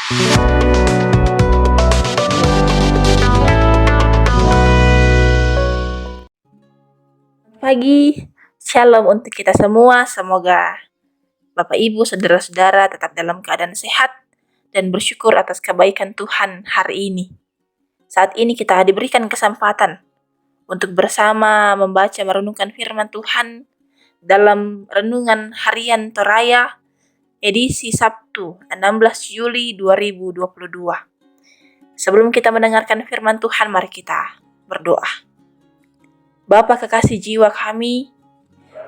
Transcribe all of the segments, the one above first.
Pagi, shalom untuk kita semua. Semoga Bapak Ibu, saudara-saudara tetap dalam keadaan sehat dan bersyukur atas kebaikan Tuhan hari ini. Saat ini kita diberikan kesempatan untuk bersama membaca merenungkan firman Tuhan dalam renungan harian Toraya edisi Sabtu 16 Juli 2022. Sebelum kita mendengarkan firman Tuhan, mari kita berdoa. Bapa kekasih jiwa kami,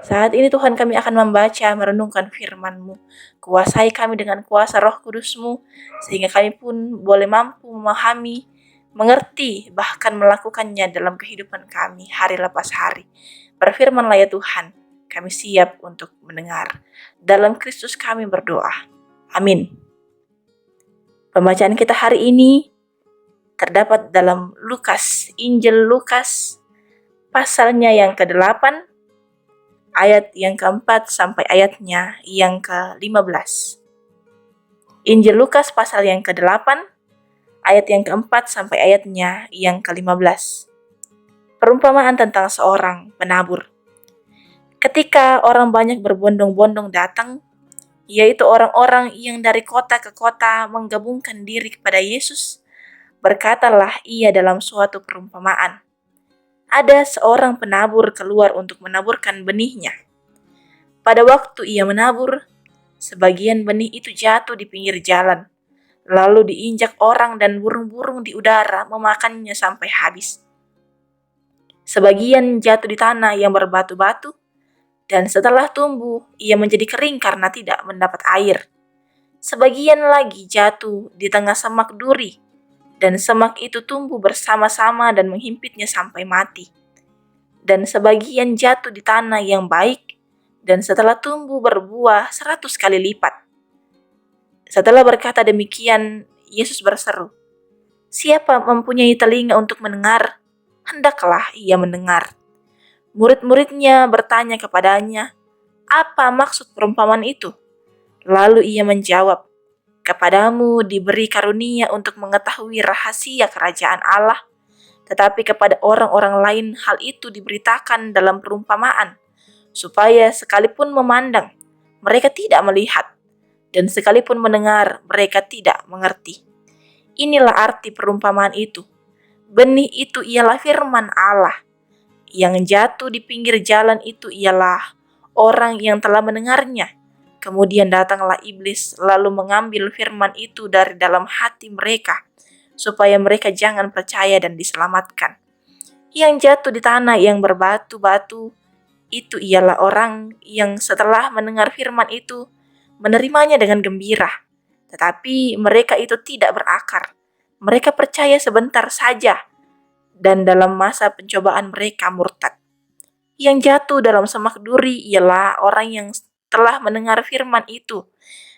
saat ini Tuhan kami akan membaca merenungkan firman-Mu. Kuasai kami dengan kuasa Roh Kudus-Mu, sehingga kami pun boleh mampu memahami, mengerti, bahkan melakukannya dalam kehidupan kami hari lepas hari. Berfirman-Lah ya Tuhan, kami siap untuk mendengar. Dalam Kristus kami berdoa. Amin. Pembacaan kita hari ini terdapat dalam Injil Lukas, pasalnya yang ke-8, ayat yang ke-4 sampai ayatnya yang ke-15. Injil Lukas pasal yang ke-8, ayat yang ke-4 sampai ayatnya yang ke-15. Perumpamaan tentang seorang penabur. Ketika orang banyak berbondong-bondong datang, yaitu orang-orang yang dari kota ke kota menggabungkan diri kepada Yesus, berkatalah ia dalam suatu perumpamaan. Ada seorang penabur keluar untuk menaburkan benihnya. Pada waktu ia menabur, sebagian benih itu jatuh di pinggir jalan, lalu diinjak orang dan burung-burung di udara memakannya sampai habis. Sebagian jatuh di tanah yang berbatu-batu, dan setelah tumbuh, ia menjadi kering karena tidak mendapat air. Sebagian lagi jatuh di tengah semak duri, dan semak itu tumbuh bersama-sama dan menghimpitnya sampai mati. Dan sebagian jatuh di tanah yang baik, dan setelah tumbuh berbuah 100 kali lipat. Setelah berkata demikian, Yesus berseru, "Siapa mempunyai telinga untuk mendengar, hendaklah ia mendengar." Murid-muridnya bertanya kepadanya, "Apa maksud perumpamaan itu?" Lalu ia menjawab, "Kepadamu diberi karunia untuk mengetahui rahasia kerajaan Allah, tetapi kepada orang-orang lain hal itu diberitakan dalam perumpamaan, supaya sekalipun memandang, mereka tidak melihat, dan sekalipun mendengar, mereka tidak mengerti." Inilah arti perumpamaan itu. Benih itu ialah firman Allah. Yang jatuh di pinggir jalan itu ialah orang yang telah mendengarnya. Kemudian datanglah iblis lalu mengambil firman itu dari dalam hati mereka, supaya mereka jangan percaya dan diselamatkan. Yang jatuh di tanah yang berbatu-batu, itu ialah orang yang setelah mendengar firman itu, menerimanya dengan gembira. Tetapi mereka itu tidak berakar. Mereka percaya sebentar saja, dan dalam masa pencobaan mereka murtad. Yang jatuh dalam semak duri ialah orang yang telah mendengar firman itu,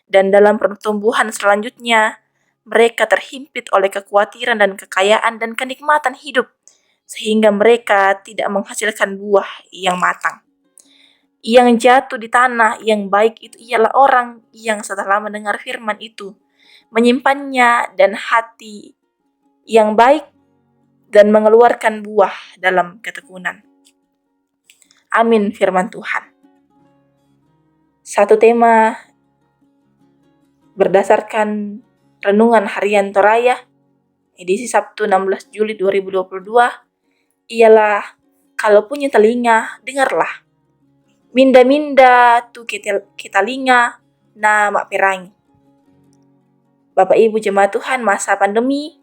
dan dalam pertumbuhan selanjutnya, mereka terhimpit oleh kekhawatiran dan kekayaan dan kenikmatan hidup, sehingga mereka tidak menghasilkan buah yang matang. Yang jatuh di tanah yang baik itu ialah orang yang setelah mendengar firman itu, menyimpannya dan hati yang baik dan mengeluarkan buah dalam ketekunan. Amin firman Tuhan. Satu tema berdasarkan renungan harian Toraya edisi Sabtu 16 Juli 2022 ialah, kalau punya telinga, dengarlah. Minda-minda tu kita linga na mak perangi. Bapak Ibu jemaat Tuhan, masa pandemi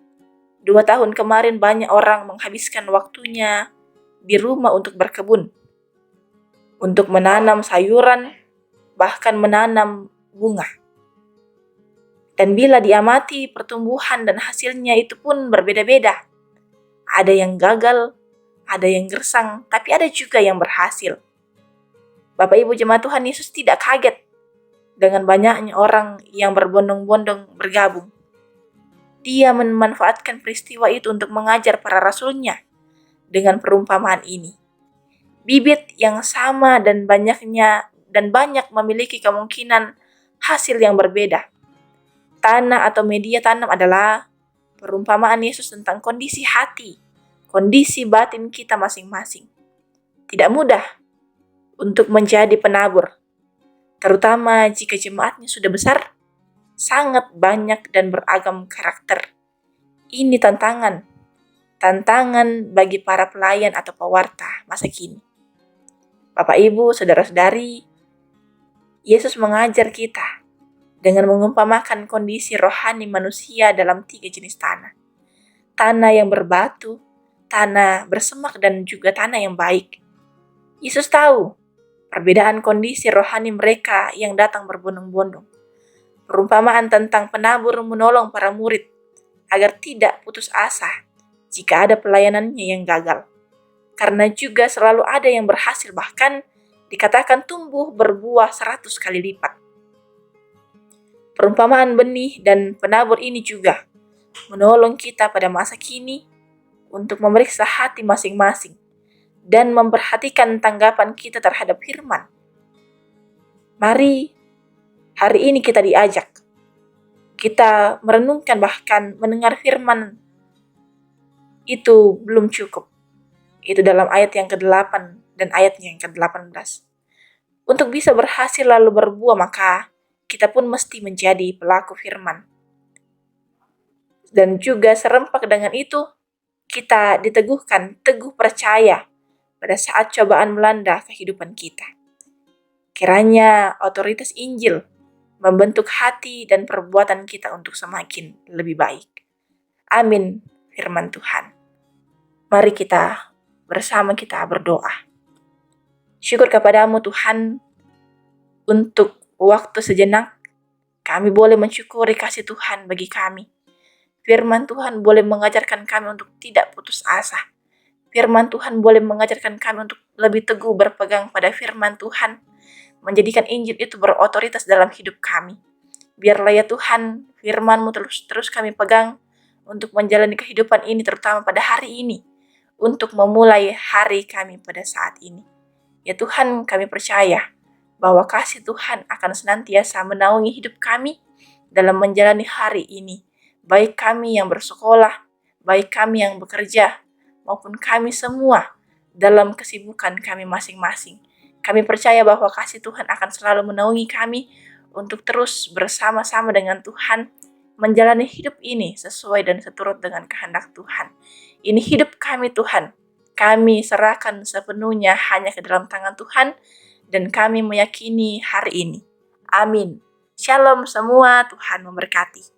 2 tahun kemarin banyak orang menghabiskan waktunya di rumah untuk berkebun, untuk menanam sayuran, bahkan menanam bunga. Dan bila diamati, pertumbuhan dan hasilnya itu pun berbeda-beda. Ada yang gagal, ada yang gersang, tapi ada juga yang berhasil. Bapak Ibu jemaat Tuhan, Yesus tidak kaget dengan banyaknya orang yang berbondong-bondong bergabung. Dia memanfaatkan peristiwa itu untuk mengajar para rasulnya dengan perumpamaan ini. Bibit yang sama dan banyak memiliki kemungkinan hasil yang berbeda. Tanah atau media tanam adalah perumpamaan Yesus tentang kondisi hati, kondisi batin kita masing-masing. Tidak mudah untuk menjadi penabur, terutama jika jemaatnya sudah besar, sangat banyak dan beragam karakter. Ini tantangan bagi para pelayan atau pewarta masa kini. Bapak, Ibu, saudara-saudari, Yesus mengajar kita dengan mengumpamakan kondisi rohani manusia dalam 3 jenis tanah. Tanah yang berbatu, tanah bersemak, dan juga tanah yang baik. Yesus tahu perbedaan kondisi rohani mereka yang datang berbondong-bondong. Perumpamaan tentang penabur menolong para murid agar tidak putus asa jika ada pelayanannya yang gagal. Karena juga selalu ada yang berhasil, bahkan dikatakan tumbuh berbuah 100 kali lipat. Perumpamaan benih dan penabur ini juga menolong kita pada masa kini untuk memeriksa hati masing-masing dan memperhatikan tanggapan kita terhadap firman. Mari hari ini kita diajak, kita merenungkan, bahkan mendengar firman itu belum cukup. Itu dalam ayat yang ke-8 dan ayatnya yang ke-18. Untuk bisa berhasil lalu berbuah, maka kita pun mesti menjadi pelaku firman. Dan juga serempak dengan itu, kita diteguhkan teguh percaya pada saat cobaan melanda kehidupan kita. Kiranya otoritas Injil membentuk hati dan perbuatan kita untuk semakin lebih baik. Amin, firman Tuhan. Mari kita bersama kita berdoa. Syukur kepadamu Tuhan, untuk waktu sejenak kami boleh mensyukuri kasih Tuhan bagi kami. Firman Tuhan boleh mengajarkan kami untuk tidak putus asa. Firman Tuhan boleh mengajarkan kami untuk lebih teguh berpegang pada firman Tuhan, menjadikan Injil itu berotoritas dalam hidup kami. Biarlah ya Tuhan, firman-Mu terus kami pegang untuk menjalani kehidupan ini, terutama pada hari ini, untuk memulai hari kami pada saat ini. Ya Tuhan, kami percaya bahwa kasih Tuhan akan senantiasa menaungi hidup kami dalam menjalani hari ini. Baik kami yang bersekolah, baik kami yang bekerja, maupun kami semua dalam kesibukan kami masing-masing. Kami percaya bahwa kasih Tuhan akan selalu menaungi kami untuk terus bersama-sama dengan Tuhan menjalani hidup ini sesuai dan seturut dengan kehendak Tuhan. Ini hidup kami Tuhan, kami serahkan sepenuhnya hanya ke dalam tangan Tuhan, dan kami meyakini hari ini. Amin. Shalom semua, Tuhan memberkati.